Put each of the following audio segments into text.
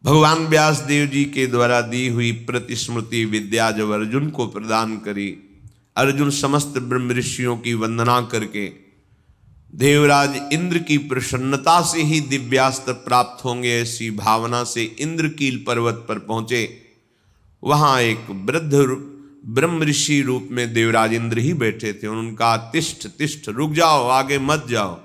भगवान व्यास देव जी के द्वारा दी हुई प्रतिस्मृति विद्या जब अर्जुन को प्रदान करी, अर्जुन समस्त ब्रह्म ऋषियों की वंदना करके देवराज इंद्र की प्रसन्नता से ही दिव्यास्त्र प्राप्त होंगे ऐसी भावना से इंद्रकील पर्वत पर पहुंचे। वहां एक वृद्ध ब्रह्म ऋषि रूप में देवराज इंद्र ही बैठे थे। उनका तिष्ठ तिष्ठ, रुक जाओ, आगे मत जाओ,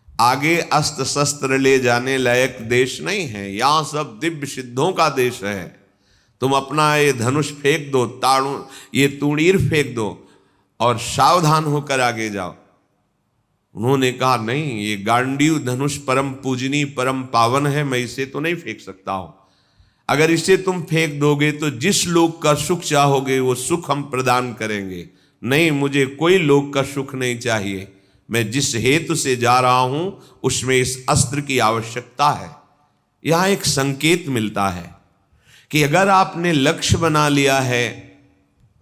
आगे अस्त्र शस्त्र ले जाने लायक देश नहीं है, यहां सब दिव्य सिद्धों का देश है। तुम अपना ये धनुष फेंक दो, ये तूणीर फेंक दो और सावधान होकर आगे जाओ। उन्होंने कहा नहीं, ये गांडीव धनुष परम पूजनीय परम पावन है, मैं इसे तो नहीं फेंक सकता हूं। अगर इसे तुम फेंक दोगे तो जिस लोक का सुख चाहोगे वो सुख हम प्रदान करेंगे। नहीं, मुझे कोई लोक का सुख नहीं चाहिए, मैं जिस हेतु से जा रहा हूं उसमें इस अस्त्र की आवश्यकता है। यहां एक संकेत मिलता है कि अगर आपने लक्ष्य बना लिया है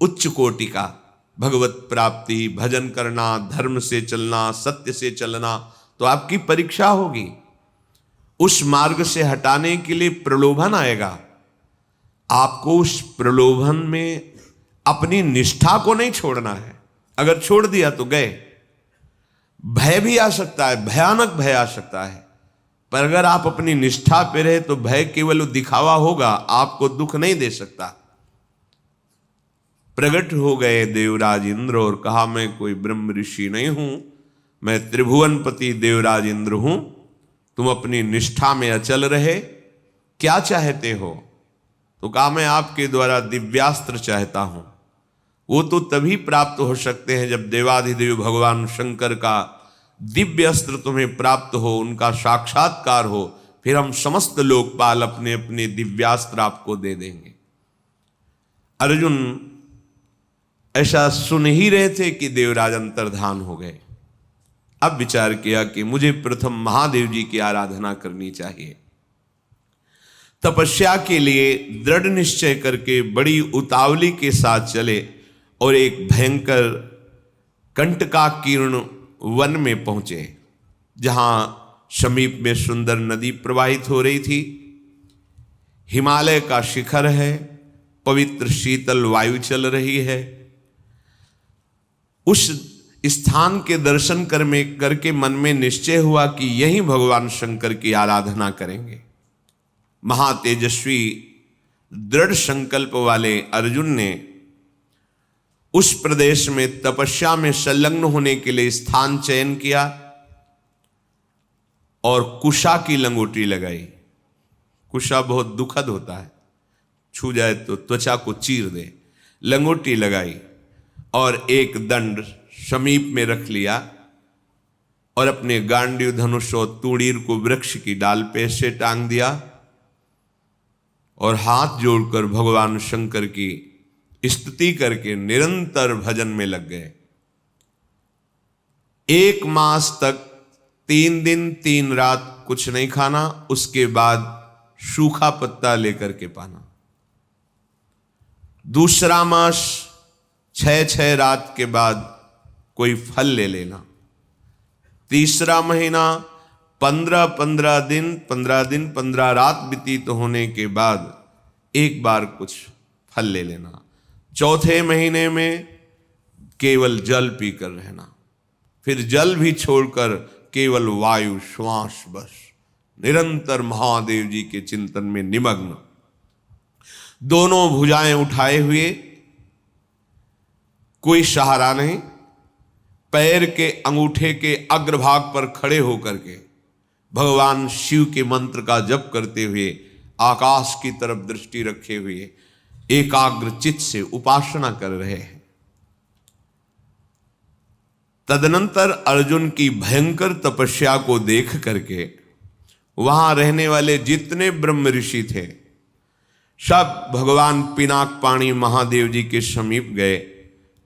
उच्च कोटि का, भगवत प्राप्ति, भजन करना, धर्म से चलना, सत्य से चलना, तो आपकी परीक्षा होगी। उस मार्ग से हटाने के लिए प्रलोभन आएगा। आपको उस प्रलोभन में अपनी निष्ठा को नहीं छोड़ना है। अगर छोड़ दिया तो गए। भय भी आ सकता है, भयानक भय आ सकता है, पर अगर आप अपनी निष्ठा पे रहे तो भय केवल दिखावा होगा, आपको दुख नहीं दे सकता। प्रकट हो गए देवराज इंद्र और कहा, मैं कोई ब्रह्म ऋषि नहीं हूं, मैं त्रिभुवनपति देवराज इंद्र हूं। तुम अपनी निष्ठा में अचल रहे, क्या चाहते हो? तो कहा, मैं आपके द्वारा दिव्यास्त्र चाहता हूं। वो तो तभी प्राप्त हो सकते हैं जब देवाधिदेव भगवान शंकर का दिव्य अस्त्र तुम्हें प्राप्त हो, उनका साक्षात्कार हो, फिर हम समस्त लोकपाल अपने अपने दिव्यास्त्र आपको दे देंगे। अर्जुन ऐसा सुन ही रहे थे कि देवराज अंतर्धान हो गए। अब विचार किया कि मुझे प्रथम महादेव जी की आराधना करनी चाहिए। तपस्या के लिए दृढ़ निश्चय करके बड़ी उतावली के साथ चले और एक भयंकर कंटकाकीर्ण वन में पहुंचे, जहां समीप में सुंदर नदी प्रवाहित हो रही थी। हिमालय का शिखर है, पवित्र शीतल वायु चल रही है। उस स्थान के दर्शन करके मन में निश्चय हुआ कि यही भगवान शंकर की आराधना करेंगे। महातेजस्वी दृढ़ संकल्प वाले अर्जुन ने उस प्रदेश में तपस्या में संलग्न होने के लिए स्थान चयन किया और कुशा की लंगोटी लगाई। कुशा बहुत दुखद होता है, छू जाए तो त्वचा को चीर दे। लंगोटी लगाई और एक दंड समीप में रख लिया और अपने गांडीव धनुष और तूणीर को वृक्ष की डाल पे से टांग दिया और हाथ जोड़कर भगवान शंकर की स्तुति करके निरंतर भजन में लग गए। 1 मास तक 3 दिन 3 रात कुछ नहीं खाना, उसके बाद सूखा पत्ता लेकर के पाना। दूसरा मास 6 रात के बाद कोई फल ले लेना। तीसरा महीना 15 दिन 15 रात व्यतीत होने के बाद एक बार कुछ फल ले लेना। चौथे महीने में केवल जल पीकर रहना, फिर जल भी छोड़कर केवल वायु श्वास, बस निरंतर महादेव जी के चिंतन में निमग्न। दोनों भुजाएं उठाए हुए, कोई सहारा नहीं, पैर के अंगूठे के अग्रभाग पर खड़े होकर के भगवान शिव के मंत्र का जप करते हुए, आकाश की तरफ दृष्टि रखे हुए एकाग्र चित्त से उपासना कर रहे हैं। तदनंतर अर्जुन की भयंकर तपस्या को देख करके वहां रहने वाले जितने ब्रह्म ऋषि थे सब भगवान पिनाक पाणी महादेव जी के समीप गए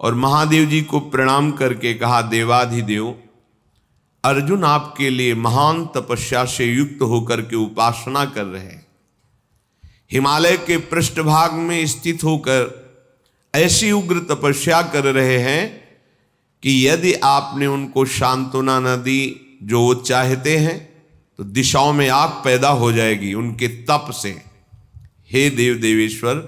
और महादेव जी को प्रणाम करके कहा, देवाधिदेव अर्जुन आपके लिए महान तपस्या से युक्त होकर के उपासना कर रहे हैं। हिमालय के पृष्ठभाग में स्थित होकर ऐसी उग्र तपस्या कर रहे हैं कि यदि आपने उनको सांत्वना न दी जो वो चाहते हैं तो दिशाओं में आग पैदा हो जाएगी उनके तप से। हे देव देवेश्वर,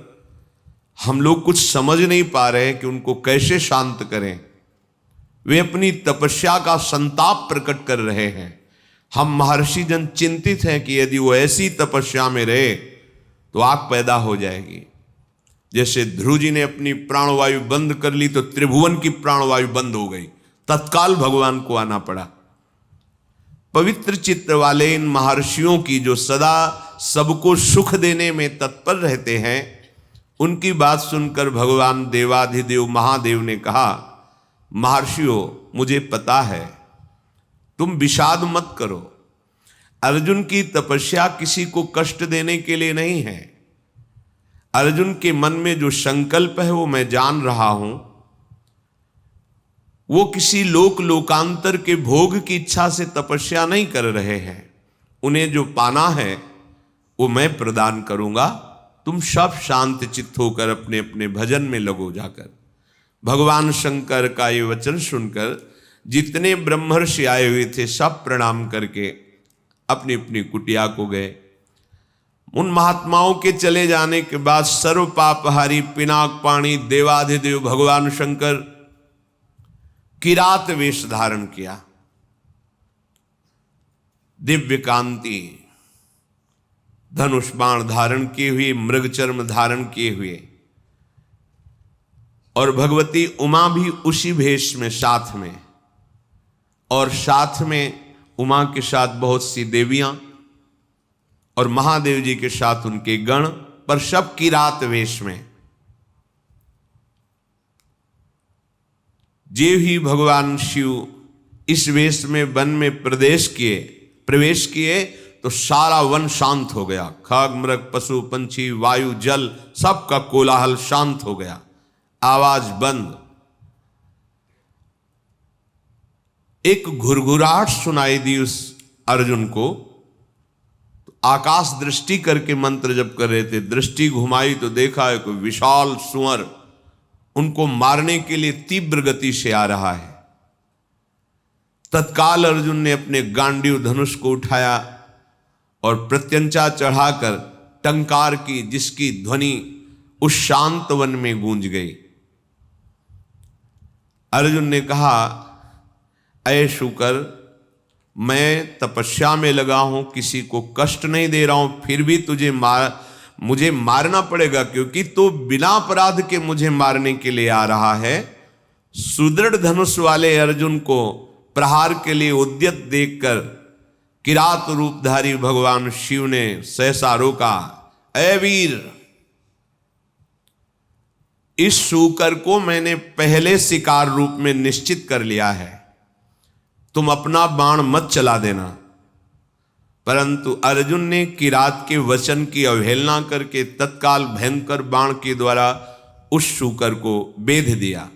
हम लोग कुछ समझ नहीं पा रहे कि उनको कैसे शांत करें। वे अपनी तपस्या का संताप प्रकट कर रहे हैं। हम महर्षि जन चिंतित हैं कि यदि वो ऐसी तपस्या में रहे तो आग पैदा हो जाएगी। जैसे ध्रुव जी ने अपनी प्राणवायु बंद कर ली तो त्रिभुवन की प्राणवायु बंद हो गई, तत्काल भगवान को आना पड़ा। पवित्र चित्त वाले इन महर्षियों की जो सदा सबको सुख देने में तत्पर रहते हैं, उनकी बात सुनकर भगवान देवाधिदेव महादेव ने कहा, महर्षियों, मुझे पता है, तुम विषाद मत करो। अर्जुन की तपस्या किसी को कष्ट देने के लिए नहीं है। अर्जुन के मन में जो संकल्प है वो मैं जान रहा हूं। वो किसी लोकांतर के भोग की इच्छा से तपस्या नहीं कर रहे हैं। उन्हें जो पाना है वो मैं प्रदान करूंगा। तुम सब शांत चित्त होकर अपने अपने भजन में लगो जाकर। भगवान शंकर का ये वचन सुनकर जितने ब्रह्मर्षि आए हुए थे सब प्रणाम करके अपनी अपनी कुटिया को गए। उन महात्माओं के चले जाने के बाद सर्व पापहारी पिनाक पाणी देवाधिदेव भगवान शंकर किरात वेश धारण किया। दिव्य कांति धनुष बाण धारण किए हुए, मृग चर्म धारण किए हुए, और भगवती उमा भी उसी भेष में साथ में, और साथ में उमा के साथ बहुत सी देवियां और महादेव जी के साथ उनके गण, पर सब किरात वेश में। जे ही भगवान शिव इस वेश में वन में प्रवेश किए तो सारा वन शांत हो गया। खग मृग पशु पंछी वायु जल सबका कोलाहल शांत हो गया, आवाज बंद। एक घुरघुराहट सुनाई दी उस अर्जुन को। तो आकाश दृष्टि करके मंत्र जप कर रहे थे, दृष्टि घुमाई तो देखा एक विशाल सुअर उनको मारने के लिए तीव्र गति से आ रहा है। तत्काल अर्जुन ने अपने गांडीव धनुष को उठाया और प्रत्यंचा चढ़ाकर टंकार की, जिसकी ध्वनि उस शांत वन में गूंज गई। अर्जुन ने कहा, ऐ शुकर, मैं तपस्या में लगा हूं, किसी को कष्ट नहीं दे रहा हूं, फिर भी मुझे मारना पड़ेगा, क्योंकि तो बिना अपराध के मुझे मारने के लिए आ रहा है। सुदृढ़ धनुष वाले अर्जुन को प्रहार के लिए उद्यत देखकर किरात रूपधारी भगवान शिव ने सहसा रोका। ऐ वीर, इस शूकर को मैंने पहले शिकार रूप में निश्चित कर लिया है, तुम अपना बाण मत चला देना। परंतु अर्जुन ने किरात के वचन की अवहेलना करके तत्काल भयंकर बाण के द्वारा उस शूकर को बेध दिया।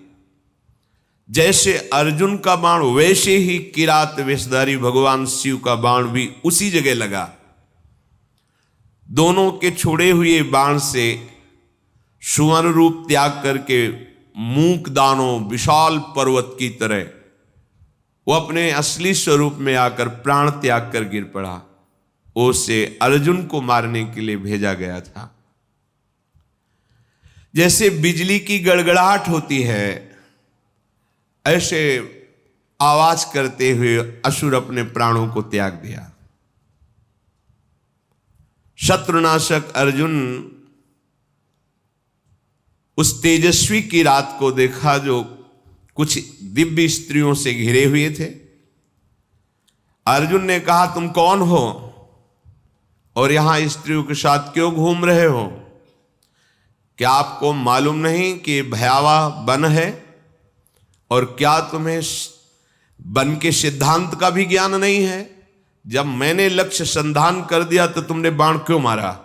जैसे अर्जुन का बाण वैसे ही किरात वेशधारी भगवान शिव का बाण भी उसी जगह लगा। दोनों के छोड़े हुए बाण से सुवर्ण रूप त्याग करके मूक दानों विशाल पर्वत की तरह वो अपने असली स्वरूप में आकर प्राण त्याग कर गिर पड़ा। उसे अर्जुन को मारने के लिए भेजा गया था। जैसे बिजली की गड़गड़ाहट होती है, ऐसे आवाज करते हुए असुर अपने प्राणों को त्याग दिया। शत्रुनाशक अर्जुन उस तेजस्वी की रात को देखा जो कुछ दिव्य स्त्रियों से घिरे हुए थे। अर्जुन ने कहा, तुम कौन हो और यहां स्त्रियों के साथ क्यों घूम रहे हो? क्या आपको मालूम नहीं कि भयावह वन है? और क्या तुम्हें वन के सिद्धांत का भी ज्ञान नहीं है? जब मैंने लक्ष्य संधान कर दिया तो तुमने बाण क्यों मारा?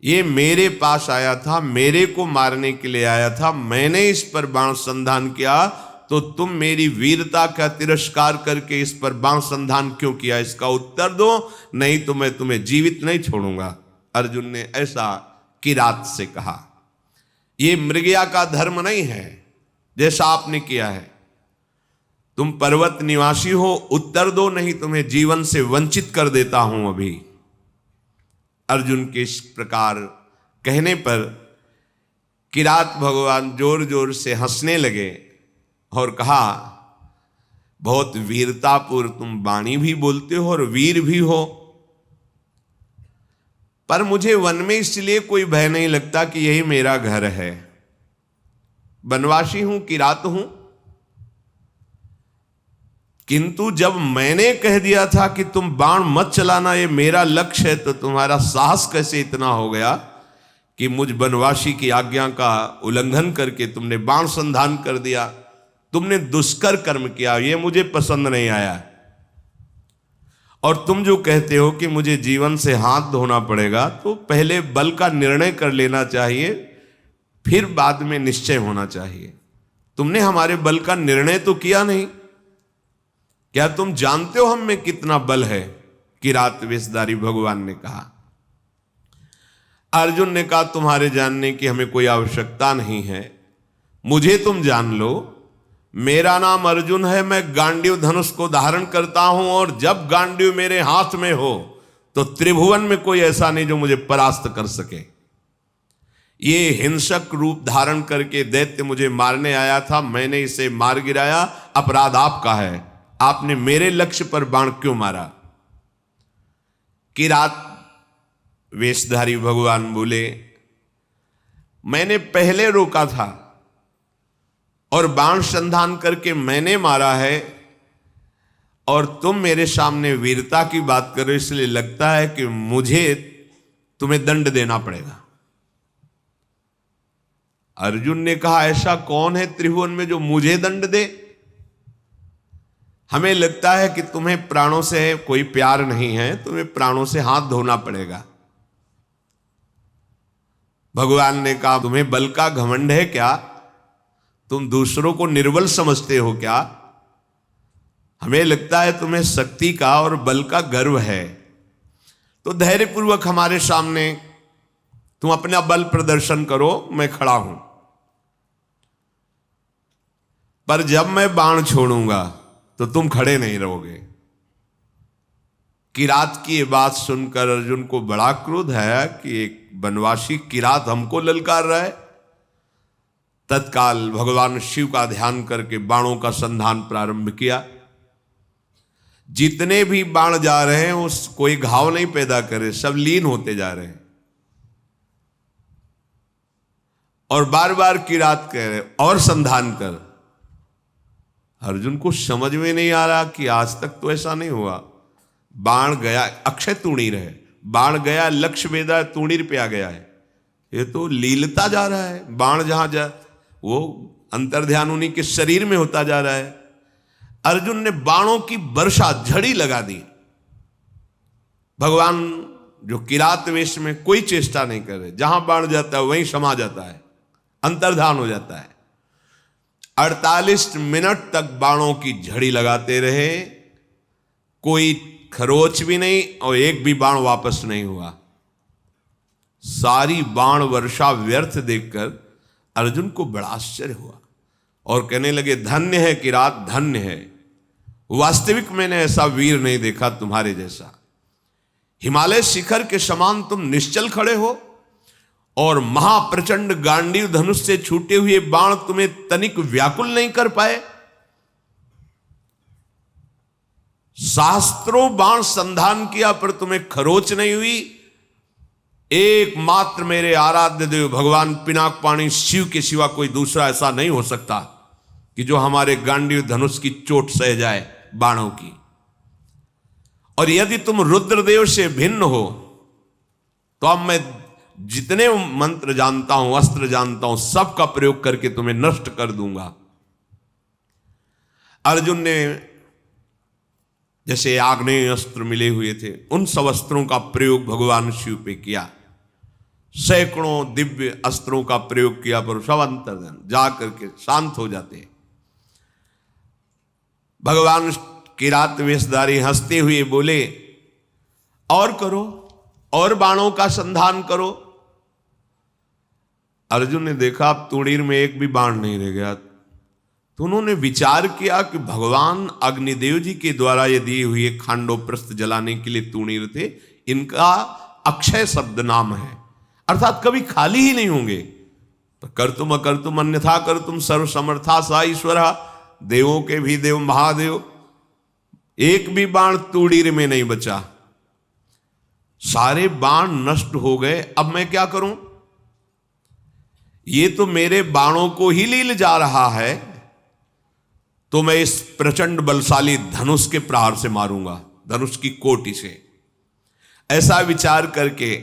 ये मेरे पास आया था, मेरे को मारने के लिए आया था, मैंने इस पर बाण संधान किया, तो तुम मेरी वीरता का तिरस्कार करके इस पर बाण संधान क्यों किया? इसका उत्तर दो, नहीं तो मैं तुम्हें जीवित नहीं छोड़ूंगा। अर्जुन ने ऐसा किरात से कहा। ये मृगया का धर्म नहीं है जैसा आपने किया है। तुम पर्वत निवासी हो, उत्तर दो, नहीं तुम्हें जीवन से वंचित कर देता हूं अभी। अर्जुन के इस प्रकार कहने पर किरात भगवान जोर जोर से हंसने लगे और कहा, बहुत वीरतापूर्व तुम वाणी भी बोलते हो और वीर भी हो, पर मुझे वन में इसलिए कोई भय नहीं लगता कि यही मेरा घर है। वनवासी हूं, किरात हूं, किंतु जब मैंने कह दिया था कि तुम बाण मत चलाना, ये मेरा लक्ष्य है, तो तुम्हारा साहस कैसे इतना हो गया कि मुझ वनवासी की आज्ञा का उल्लंघन करके तुमने बाण संधान कर दिया। तुमने दुष्कर कर्म किया, ये मुझे पसंद नहीं आया। और तुम जो कहते हो कि मुझे जीवन से हाथ धोना पड़ेगा, तो पहले बल का निर्णय कर लेना चाहिए, फिर बाद में निश्चय होना चाहिए। तुमने हमारे बल का निर्णय तो किया नहीं। क्या तुम जानते हो हम में कितना बल है? किरात वेशधारी भगवान ने कहा। अर्जुन ने कहा, तुम्हारे जानने की हमें कोई आवश्यकता नहीं है, मुझे तुम जान लो। मेरा नाम अर्जुन है, मैं गांडीव धनुष को धारण करता हूं, और जब गांडीव मेरे हाथ में हो तो त्रिभुवन में कोई ऐसा नहीं जो मुझे परास्त कर सके। ये हिंसक रूप धारण करके दैत्य मुझे मारने आया था, मैंने इसे मार गिराया, अपराध आपका है। आपने मेरे लक्ष्य पर बाण क्यों मारा? किरात वेशधारी भगवान बोले, मैंने पहले रोका था और बाण संधान करके मैंने मारा है, और तुम मेरे सामने वीरता की बात करो, इसलिए लगता है कि मुझे तुम्हें दंड देना पड़ेगा। अर्जुन ने कहा, ऐसा कौन है त्रिभुवन में जो मुझे दंड दे? हमें लगता है कि तुम्हें प्राणों से कोई प्यार नहीं है, तुम्हें प्राणों से हाथ धोना पड़ेगा। भगवान ने कहा, तुम्हें बल का घमंड है क्या? तुम दूसरों को निर्बल समझते हो क्या? हमें लगता है तुम्हें शक्ति का और बल का गर्व है। तो धैर्यपूर्वक हमारे सामने तुम अपना बल प्रदर्शन करो, मैं खड़ा हूं। पर जब मैं बाण छोड़ूंगा तो तुम खड़े नहीं रहोगे। किरात की ये बात सुनकर अर्जुन को बड़ा क्रोध आया कि एक वनवासी किरात हमको ललकार रहा है। तत्काल भगवान शिव का ध्यान करके बाणों का संधान प्रारंभ किया। जितने भी बाण जा रहे हैं उस कोई घाव नहीं पैदा करे, सब लीन होते जा रहे हैं। और बार बार किरात कह रहे, और संधान कर। अर्जुन को समझ में नहीं आ रहा कि आज तक तो ऐसा नहीं हुआ। बाण गया, अक्षय तूणीर है, बाण गया, लक्ष्य वेदा तूणीर पे आ गया है। ये तो लीलता जा रहा है। बाण जहां जा वो अंतर्ध्यान उन्हीं के शरीर में होता जा रहा है। अर्जुन ने बाणों की वर्षा, झड़ी लगा दी। भगवान जो किरात वेश में कोई चेष्टा नहीं कर रहे, जहां बाण जाता है वहीं समा जाता है, अंतर्धान हो जाता है। 48 मिनट तक बाणों की झड़ी लगाते रहे, कोई खरोच भी नहीं और एक भी बाण वापस नहीं हुआ। सारी बाण वर्षा व्यर्थ देखकर अर्जुन को बड़ा आश्चर्य हुआ और कहने लगे, धन्य है किरात, धन्य है। वास्तविक मैंने ऐसा वीर नहीं देखा तुम्हारे जैसा। हिमालय शिखर के समान तुम निश्चल खड़े हो और महाप्रचंड गांडीव धनुष से छूटे हुए बाण तुम्हें तनिक व्याकुल नहीं कर पाए। शास्त्रों बाण संधान किया पर तुम्हें खरोच नहीं हुई। एकमात्र मेरे आराध्य देव भगवान पिनाकपाणी शिव के सिवा कोई दूसरा ऐसा नहीं हो सकता कि जो हमारे गांडीव धनुष की चोट सह जाए बाणों की। और यदि तुम रुद्रदेव से भिन्न हो तो अब मैं जितने मंत्र जानता हूं, अस्त्र जानता हूं, सबका प्रयोग करके तुम्हें नष्ट कर दूंगा। अर्जुन ने जैसे आग्नेय अस्त्र मिले हुए थे, उन सब अस्त्रों का प्रयोग भगवान शिव पे किया। सैकड़ों दिव्य अस्त्रों का प्रयोग किया पर सब अंतर्धान जा करके शांत हो जाते हैं। भगवान किरात वेशधारी हंसते हुए बोले, और करो, और बाणों का संधान करो। अर्जुन ने देखा अब तूणीर में एक भी बाण नहीं रह गया। तो उन्होंने विचार किया कि भगवान अग्निदेव जी के द्वारा ये दिए हुए खांडोप्रस्थ जलाने के लिए तूणीर थे, इनका अक्षय शब्द नाम है, अर्थात कभी खाली ही नहीं होंगे। तो कर्तुम अकर्तुम अन्यथा कर्तुम सर्व समर्था सा ईश्वर, देवों के भी देव महादेव, एक भी बाण तूणीर में नहीं बचा, सारे बाण नष्ट हो गए। अब मैं क्या करूं? ये तो मेरे बाणों को ही लील जा रहा है, तो मैं इस प्रचंड बलशाली धनुष के प्रहार से मारूंगा, धनुष की कोटि से। ऐसा विचार करके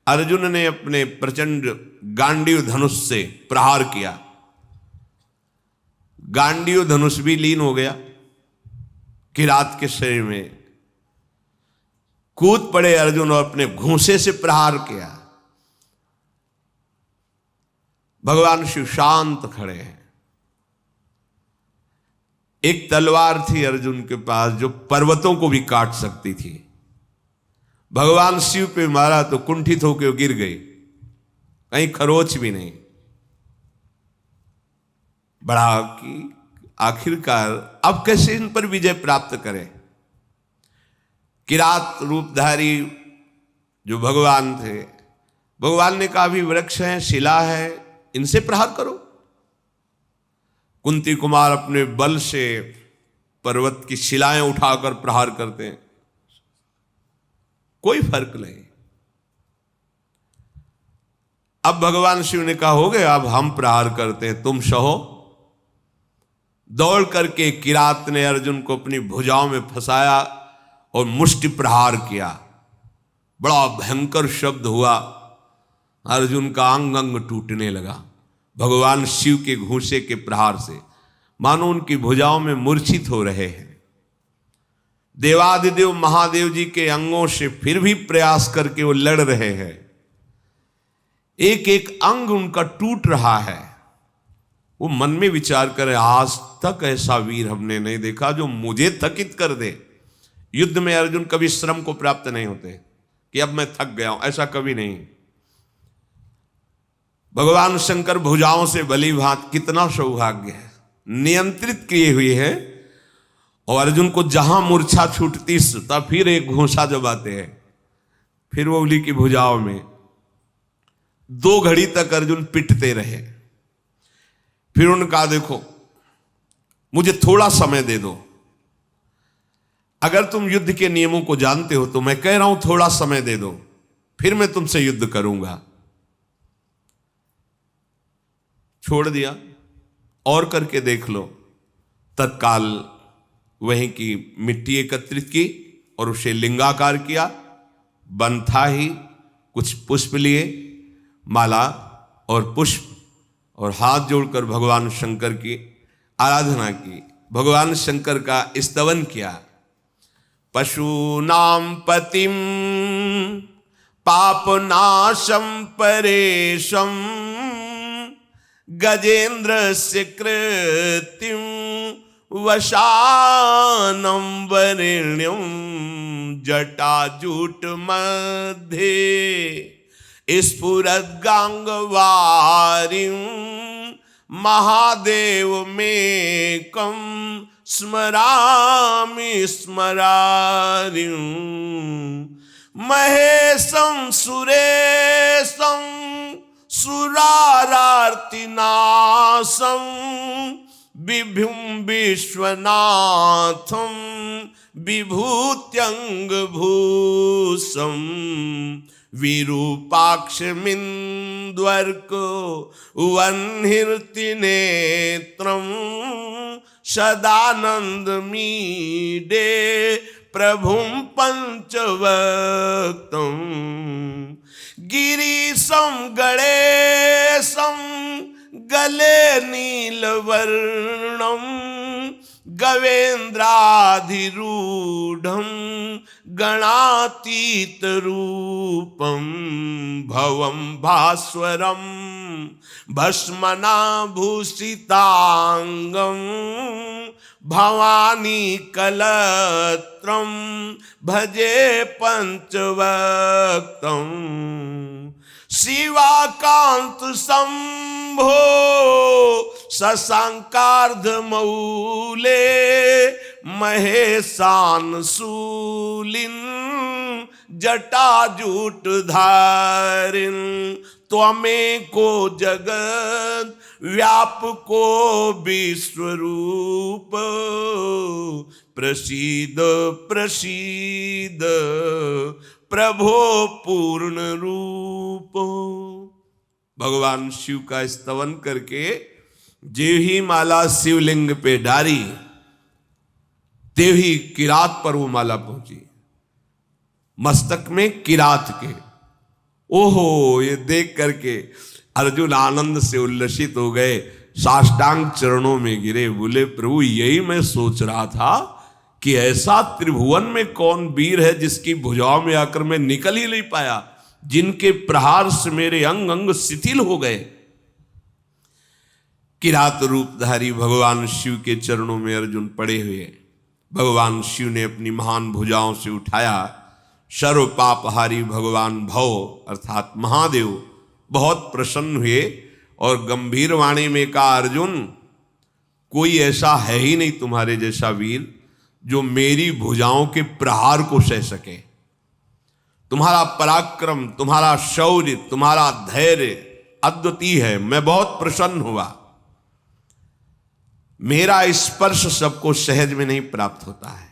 अर्जुन ने अपने प्रचंड गांडीव धनुष से प्रहार किया। गांडीव धनुष भी लीन हो गया किरात के शरीर में। कूद पड़े अर्जुन और अपने घूंसे से प्रहार किया। भगवान शिव शांत खड़े हैं। एक तलवार थी अर्जुन के पास जो पर्वतों को भी काट सकती थी। भगवान शिव पे मारा तो कुंठित होकर गिर गई, कहीं खरोच भी नहीं। बड़ा कि आखिरकार अब कैसे इन पर विजय प्राप्त करें। किरात रूपधारी जो भगवान थे, भगवान ने कहा भी वृक्ष है, शिला है, इनसे प्रहार करो। कुंती कुमार अपने बल से पर्वत की शिलाएं उठाकर प्रहार करते हैं, कोई फर्क नहीं। अब भगवान शिव ने कहा हो गया, अब हम प्रहार करते हैं, तुम सहो। दौड़ करके किरात ने अर्जुन को अपनी भुजाओं में फंसाया और मुष्टि प्रहार किया। बड़ा भयंकर शब्द हुआ, अर्जुन का अंग अंग टूटने लगा भगवान शिव के घूंसे के प्रहार से, मानो उनकी भुजाओं में मूर्छित हो रहे हैं। देवादिदेव महादेव जी के अंगों से फिर भी प्रयास करके वो लड़ रहे हैं। एक एक अंग उनका टूट रहा है। वो मन में विचार करे, आज तक ऐसा वीर हमने नहीं देखा जो मुझे थकित कर दे। युद्ध में अर्जुन कभी श्रम को प्राप्त नहीं होते कि अब मैं थक गया हूं, ऐसा कभी नहीं। भगवान शंकर भुजाओं से भली भांत, कितना सौभाग्य है, नियंत्रित किए हुए हैं। और अर्जुन को जहां मूर्छा छूटती तब फिर एक घूंसा जमाते हैं, फिर वो उंगली की भुजाओं में। 2 घड़ी तक अर्जुन पिटते रहे। फिर उनका देखो, मुझे थोड़ा समय दे दो, अगर तुम युद्ध के नियमों को जानते हो तो मैं कह रहा हूं थोड़ा समय दे दो, फिर मैं तुमसे युद्ध करूंगा। छोड़ दिया, और करके देख लो। तत्काल वहीं की मिट्टी एकत्रित की और उसे लिंगाकार किया। वन था ही, कुछ पुष्प लिए, माला और पुष्प, और हाथ जोड़कर भगवान शंकर की आराधना की, भगवान शंकर का स्तवन किया। पशूनां पतिं पापनाशं परेशं गजेन्द्रस्य कृतिं वशानं वरेण्यं जटाजूट मध्ये स्फुरद्गांगवारिं महादेवमेकं स्मरामि स्मरारिं महेशं सुरेशं सुरारार्तिनाशं विभुं विश्वनाथं विभूत्यंगभूषं विरूपाक्षमिन्द्वर्को वह्निर्तिनेत्रं सदानन्दमीडे प्रभुं पंचवक्तं गिरीशं गणेशं गले नीलवर्णं गवेन्द्राधिरूढं गणातीतरूपं भवं भास्वरं भस्मनाभूषितांगं भवानी कलत्रं भजे पंचवक्तं शिवाकांत शंभो शशांकार्ध मौले महेशान शूलिन जटाजूट धारिन त्वमेको जगत व्यापको विश्वरूप प्रसीद प्रसीद प्रभो पूर्ण रूप। भगवान शिव का स्तवन करके जेव ही माला शिवलिंग पे डारी तेव ही किरात पर वो माला पहुंची, मस्तक में किरात के। ओहो, ये देख करके अर्जुन आनंद से उल्लसित हो गए, साष्टांग चरणों में गिरे, बोले प्रभु यही मैं सोच रहा था कि ऐसा त्रिभुवन में कौन वीर है जिसकी भुजाओं में आकर मैं निकल ही नहीं पाया, जिनके प्रहार से मेरे अंग अंग शिथिल हो गए। किरात रूपधारी भगवान शिव के चरणों में अर्जुन पड़े हुए, भगवान शिव ने अपनी महान भुजाओं से उठाया। सर्व पापहारी भगवान भव अर्थात महादेव बहुत प्रसन्न हुए और गंभीर वाणी में कहा, अर्जुन कोई ऐसा है ही नहीं तुम्हारे जैसा वीर जो मेरी भुजाओं के प्रहार को सह सके। तुम्हारा पराक्रम, तुम्हारा शौर्य, तुम्हारा धैर्य अद्वितीय है, मैं बहुत प्रसन्न हुआ। मेरा स्पर्श सबको सहज में नहीं प्राप्त होता है,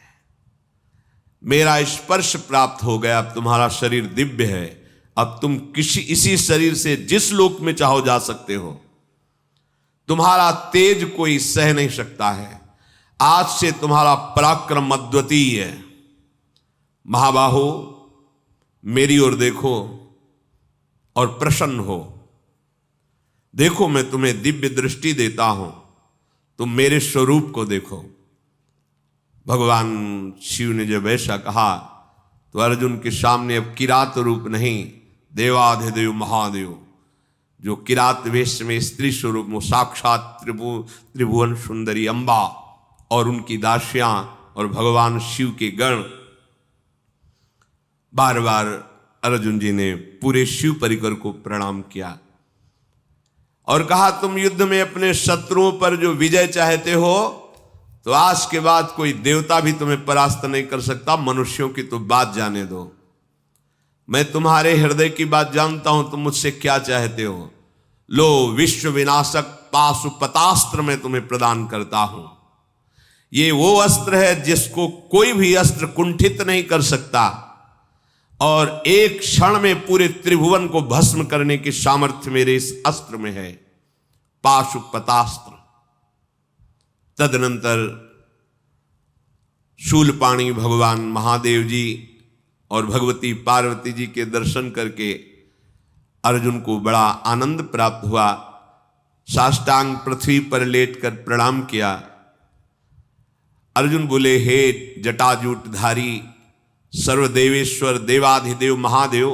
मेरा स्पर्श प्राप्त हो गया। अब तुम्हारा शरीर दिव्य है, अब तुम इसी शरीर से जिस लोक में चाहो जा सकते हो। तुम्हारा तेज कोई सह नहीं सकता है, आज से तुम्हारा पराक्रम अद्वितीय है। महाबाहो मेरी ओर देखो और प्रसन्न हो, देखो मैं तुम्हें दिव्य दृष्टि देता हूं, तुम मेरे स्वरूप को देखो। भगवान शिव ने जब ऐसा कहा तो अर्जुन के सामने अब किरात रूप नहीं, देवाधिदेव महादेव जो किरात वेश में स्त्री स्वरूप में साक्षात त्रिभुवन सुंदरी अंबा और उनकी दासियां और भगवान शिव के गण, बार बार अर्जुन जी ने पूरे शिव परिकर को प्रणाम किया और कहा, तुम युद्ध में अपने शत्रुओं पर जो विजय चाहते हो तो आज के बाद कोई देवता भी तुम्हें परास्त नहीं कर सकता, मनुष्यों की तो बात जाने दो। मैं तुम्हारे हृदय की बात जानता हूं, तुम मुझसे क्या चाहते हो। लो विश्व विनाशक पाशुपतास्त्र मैं तुम्हें प्रदान करता हूं। ये वो अस्त्र है जिसको कोई भी अस्त्र कुंठित नहीं कर सकता और एक क्षण में पूरे त्रिभुवन को भस्म करने की सामर्थ्य मेरे इस अस्त्र में है, पाशुपतास्त्र। तदनंतर शूलपाणी भगवान महादेव जी और भगवती पार्वती जी के दर्शन करके अर्जुन को बड़ा आनंद प्राप्त हुआ। साष्टांग पृथ्वी पर लेटकर प्रणाम किया। अर्जुन बोले, हे जटाजूटधारी सर्वदेवेश्वर देवाधिदेव महादेव,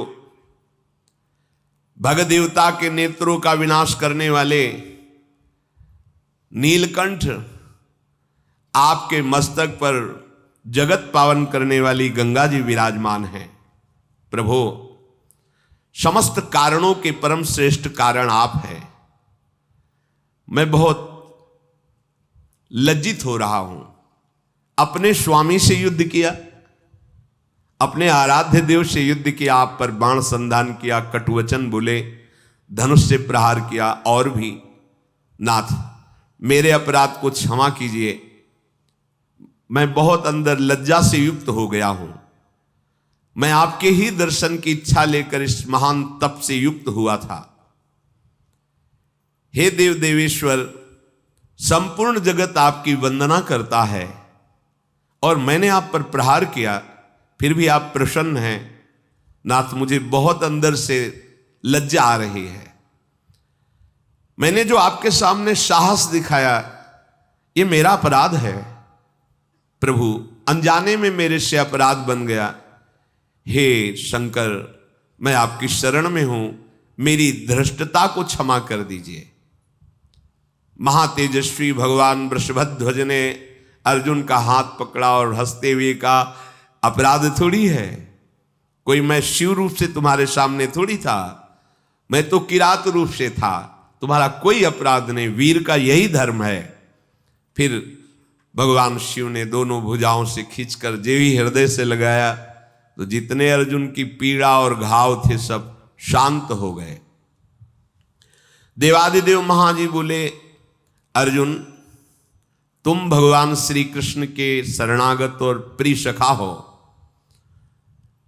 भग देवता के नेत्रों का विनाश करने वाले नीलकंठ, आपके मस्तक पर जगत पावन करने वाली गंगा जी विराजमान हैं। प्रभु समस्त कारणों के परम श्रेष्ठ कारण आप हैं। मैं बहुत लज्जित हो रहा हूं। अपने स्वामी से युद्ध किया, अपने आराध्य देव से युद्ध किया, आप पर बाण संधान किया, कटुवचन बोले, धनुष से प्रहार किया, और भी नाथ मेरे अपराध को क्षमा कीजिए। मैं बहुत अंदर लज्जा से युक्त हो गया हूं। मैं आपके ही दर्शन की इच्छा लेकर इस महान तप से युक्त हुआ था। हे देव देवेश्वर, संपूर्ण जगत आपकी वंदना करता है और मैंने आप पर प्रहार किया, फिर भी आप प्रसन्न हैं। नाथ मुझे बहुत अंदर से लज्जा आ रही है। मैंने जो आपके सामने साहस दिखाया ये मेरा अपराध है। प्रभु अनजाने में मेरे से अपराध बन गया। हे शंकर, मैं आपकी शरण में हूं, मेरी धृष्टता को क्षमा कर दीजिए। महातेजस्वी भगवान वृषभध्वज ने अर्जुन का हाथ पकड़ा और हंसते हुए का अपराध थोड़ी है, कोई मैं शिव रूप से तुम्हारे सामने थोड़ी था। मैं तो किरात रूप से था, तुम्हारा कोई अपराध नहीं, वीर का यही धर्म है। फिर भगवान शिव ने दोनों भुजाओं से खींचकर जेवी हृदय से लगाया तो जितने अर्जुन की पीड़ा और घाव थे सब शांत हो गए। देवादिदेव महाजी बोले, अर्जुन तुम भगवान श्री कृष्ण के शरणागत और प्रिय सखा हो,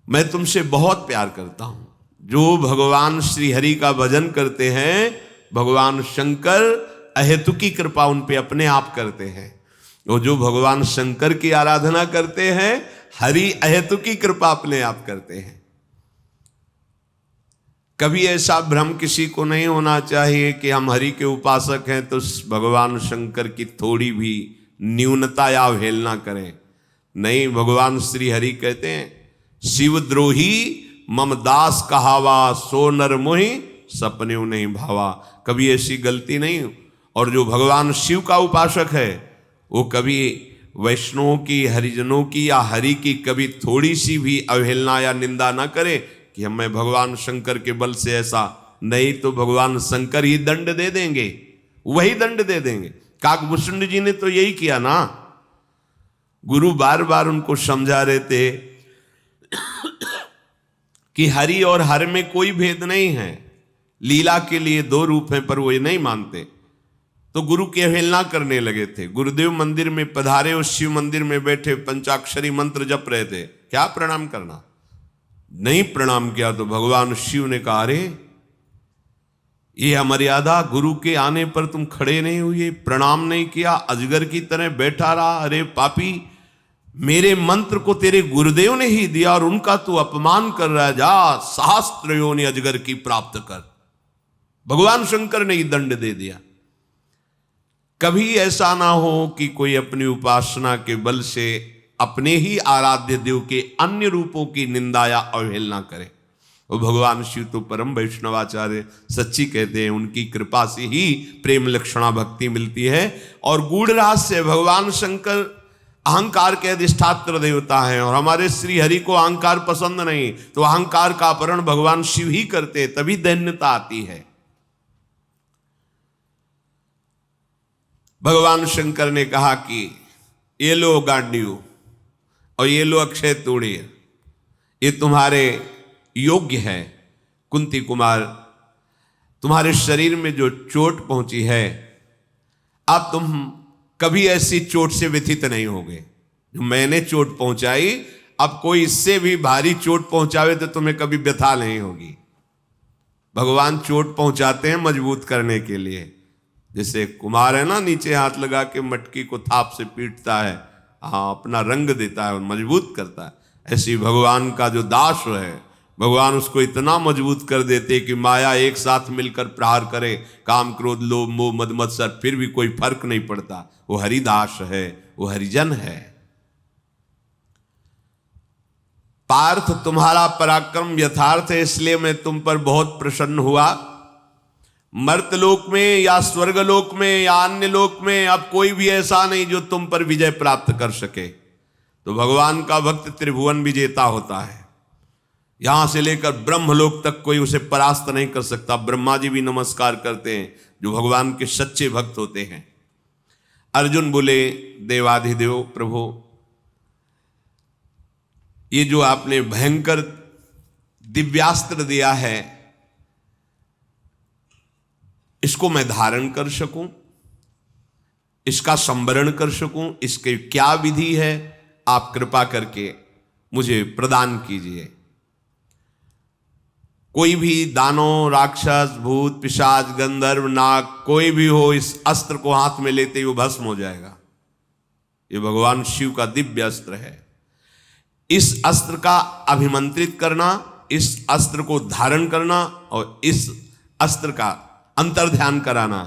मैं तुमसे बहुत प्यार करता हूं। जो भगवान श्री हरि का भजन करते हैं, भगवान शंकर अहेतुकी कृपा उन पे अपने आप करते हैं। और जो भगवान शंकर की आराधना करते हैं, हरि अहेतुकी कृपा अपने आप करते हैं। कभी ऐसा भ्रम किसी को नहीं होना चाहिए कि हम हरि के उपासक हैं तो भगवान शंकर की थोड़ी भी न्यूनता या अवहेलना करें। नहीं, भगवान श्री हरि कहते हैं, शिवद्रोही मम दास कहावा, सो नर मोहि सपने नहीं भावा। कभी ऐसी गलती नहीं। और जो भगवान शिव का उपासक है वो कभी वैष्णवों की, हरिजनों की या हरि की कभी थोड़ी सी भी अवहेलना या निंदा ना करे कि हमें भगवान शंकर के बल से ऐसा। नहीं तो भगवान शंकर ही दंड दे देंगे, वही दंड दे देंगे। काकभूषण जी ने तो यही किया ना। गुरु बार बार उनको समझा रहे थे कि हरि और हर में कोई भेद नहीं है, लीला के लिए दो रूप हैं, पर वो ये नहीं मानते। तो गुरु की अवहेलना करने लगे थे। गुरुदेव मंदिर में पधारे और शिव मंदिर में बैठे पंचाक्षरी मंत्र जप रहे थे, क्या प्रणाम करना? नहीं प्रणाम किया तो भगवान शिव ने कहा, अरे ये अमर्यादा, गुरु के आने पर तुम खड़े नहीं हुए, प्रणाम नहीं किया, अजगर की तरह बैठा रहा। अरे पापी, मेरे मंत्र को तेरे गुरुदेव ने ही दिया और उनका तू अपमान कर रहा है, जा सहस्त्र योनि अजगर की प्राप्त कर। भगवान शंकर ने ही दंड दे दिया। कभी ऐसा ना हो कि कोई अपनी उपासना के बल से अपने ही आराध्य देव के अन्य रूपों की निंदा या अवहेलना करे। और भगवान शिव तो परम वैष्णवाचार्य सच्ची कहते हैं, उनकी कृपा से ही प्रेम लक्षणा भक्ति मिलती है। और गूढ़ रहस्य, भगवान शंकर अहंकार के अधिष्ठात्र देवता हैं और हमारे श्री हरि को अहंकार पसंद नहीं, तो अहंकार का अपहरण भगवान शिव ही करते, तभी दैन्यता आती है। भगवान शंकर ने कहा कि ये लो गांडियो और ये लो अक्षय तूणीर, ये तुम्हारे योग्य है। कुंती कुमार, तुम्हारे शरीर में जो चोट पहुंची है, अब तुम कभी ऐसी चोट से व्यथित नहीं होगे जो मैंने चोट पहुंचाई। अब कोई इससे भी भारी चोट पहुंचावे तो तुम्हें कभी व्यथा नहीं होगी। भगवान चोट पहुंचाते हैं मजबूत करने के लिए। जैसे कुमार है ना, नीचे हाथ लगा के मटकी को थाप से पीटता है, हाँ, अपना रंग देता है और मजबूत करता है। ऐसी भगवान का जो दास है, भगवान उसको इतना मजबूत कर देते कि माया एक साथ मिलकर प्रहार करे, काम क्रोध लोभ मोह मद मत्सर, फिर भी कोई फर्क नहीं पड़ता। वो हरिदास है, वो हरिजन है। पार्थ, तुम्हारा पराक्रम यथार्थ है, इसलिए मैं तुम पर बहुत प्रसन्न हुआ। मर्तलोक में या स्वर्गलोक में या अन्य लोक में अब कोई भी ऐसा नहीं जो तुम पर विजय प्राप्त कर सके। तो भगवान का भक्त त्रिभुवन विजेता होता है। यहां से लेकर ब्रह्मलोक तक कोई उसे परास्त नहीं कर सकता। ब्रह्मा जी भी नमस्कार करते हैं जो भगवान के सच्चे भक्त होते हैं। अर्जुन बोले, देवाधिदेव प्रभु, ये जो आपने भयंकर दिव्यास्त्र दिया है, इसको मैं धारण कर सकूं, इसका संवरण कर सकूं, इसकी क्या विधि है, आप कृपा करके मुझे प्रदान कीजिए। कोई भी दानव, राक्षस, भूत, पिशाच, गंधर्व, नाग, कोई भी हो, इस अस्त्र को हाथ में लेते ही वो भस्म हो जाएगा। ये भगवान शिव का दिव्य अस्त्र है। इस अस्त्र का अभिमंत्रित करना, इस अस्त्र को धारण करना और इस अस्त्र का अंतर्ध्यान कराना।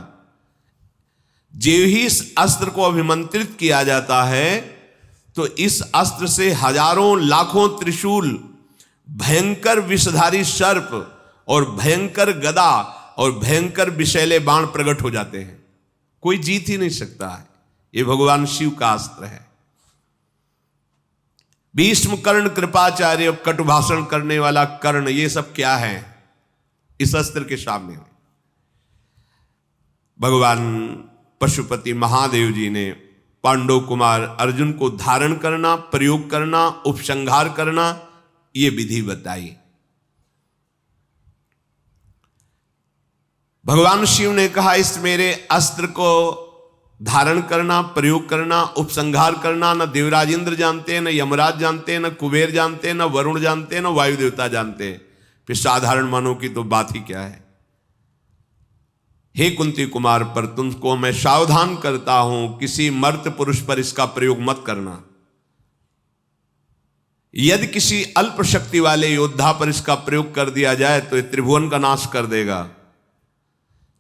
जो ही इस अस्त्र को अभिमंत्रित किया जाता है तो इस अस्त्र से हजारों लाखों त्रिशूल, भयंकर विषधारी सर्प और भयंकर गदा और भयंकर विषैले बाण प्रकट हो जाते हैं। कोई जीत ही नहीं सकता है। ये भगवान शिव का अस्त्र है। भीष्म, कर्ण, कृपाचार्य, कटुभाषण करने वाला कर्ण, ये सब क्या है? इस अस्त्र के सामने। भगवान पशुपति महादेव जी ने पांडव कुमार अर्जुन को धारण करना, प्रयोग करना, उपसंहार करना, ये विधि बताई। भगवान शिव ने कहा इस मेरे अस्त्र को धारण करना, प्रयोग करना, उपसंहार करना न देवराज इंद्र जानते हैं, न यमराज जानते हैं, न कुबेर जानते हैं, न वरुण जानते हैं, न वायु देवता जानते हैं, फिर साधारण मानव की तो बात ही क्या है। हे कुंती कुमार, पर तुमको मैं सावधान करता हूं, किसी मर्द पुरुष पर इसका प्रयोग मत करना। यदि किसी अल्प शक्ति वाले योद्धा पर इसका प्रयोग कर दिया जाए तो त्रिभुवन का नाश कर देगा।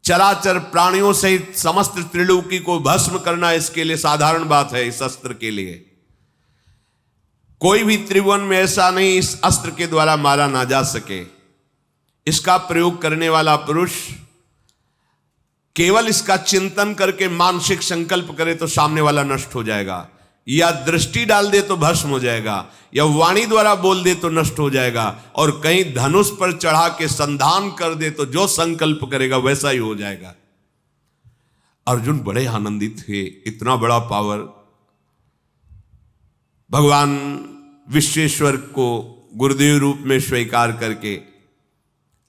चराचर प्राणियों सहित समस्त त्रिलोकी को भस्म करना इसके लिए साधारण बात है। इस अस्त्र के लिए कोई भी त्रिभुवन में ऐसा नहीं इस अस्त्र के द्वारा मारा ना जा सके। इसका प्रयोग करने वाला पुरुष केवल इसका चिंतन करके मानसिक संकल्प करे तो सामने वाला नष्ट हो जाएगा, या दृष्टि डाल दे तो भस्म हो जाएगा, या वाणी द्वारा बोल दे तो नष्ट हो जाएगा, और कहीं धनुष पर चढ़ा के संधान कर दे तो जो संकल्प करेगा वैसा ही हो जाएगा। अर्जुन बड़े आनंदित हुए, इतना बड़ा पावर। भगवान विश्वेश्वर को गुरुदेव रूप में स्वीकार करके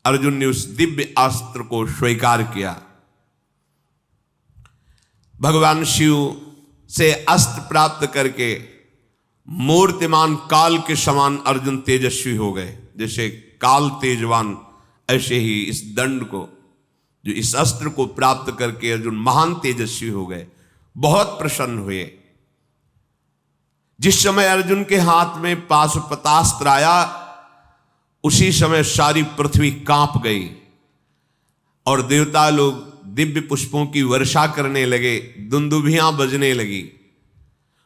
अर्जुन ने उस दिव्य अस्त्र को स्वीकार किया। भगवान शिव से अस्त्र प्राप्त करके मूर्तिमान काल के समान अर्जुन तेजस्वी हो गए। जैसे काल तेजवान, ऐसे ही इस दंड को, जो इस अस्त्र को प्राप्त करके अर्जुन महान तेजस्वी हो गए। बहुत प्रसन्न हुए। जिस समय अर्जुन के हाथ में पाशुपतास्त्र आया उसी समय सारी पृथ्वी कांप गई और देवता लोग दिव्य पुष्पों की वर्षा करने लगे, दुंदुभियां बजने लगी।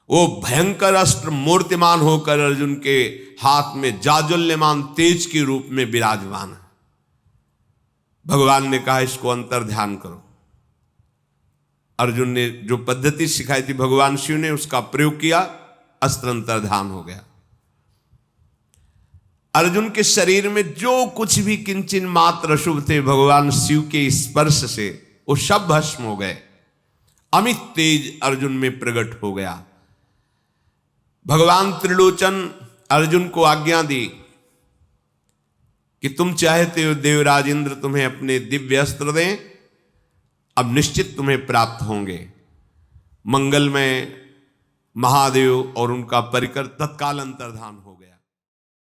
वो भयंकर अस्त्र मूर्तिमान होकर अर्जुन के हाथ में जाज्वल्यमान तेज के रूप में विराजमान है। भगवान ने कहा इसको अंतर ध्यान करो। अर्जुन ने जो पद्धति सिखाई थी भगवान शिव ने उसका प्रयोग किया, अस्त्र अंतर ध्यान हो गया। अर्जुन के शरीर में जो कुछ भी किंचन मात्र अशुभ थे भगवान शिव के स्पर्श से वो सब भस्म हो गए। अमित तेज अर्जुन में प्रकट हो गया। भगवान त्रिलोचन अर्जुन को आज्ञा दी कि तुम चाहते हो देवराज इंद्र तुम्हें अपने दिव्य अस्त्र दें, अब निश्चित तुम्हें प्राप्त होंगे। मंगल में महादेव और उनका परिकर तत्काल अंतर्धान हो गया।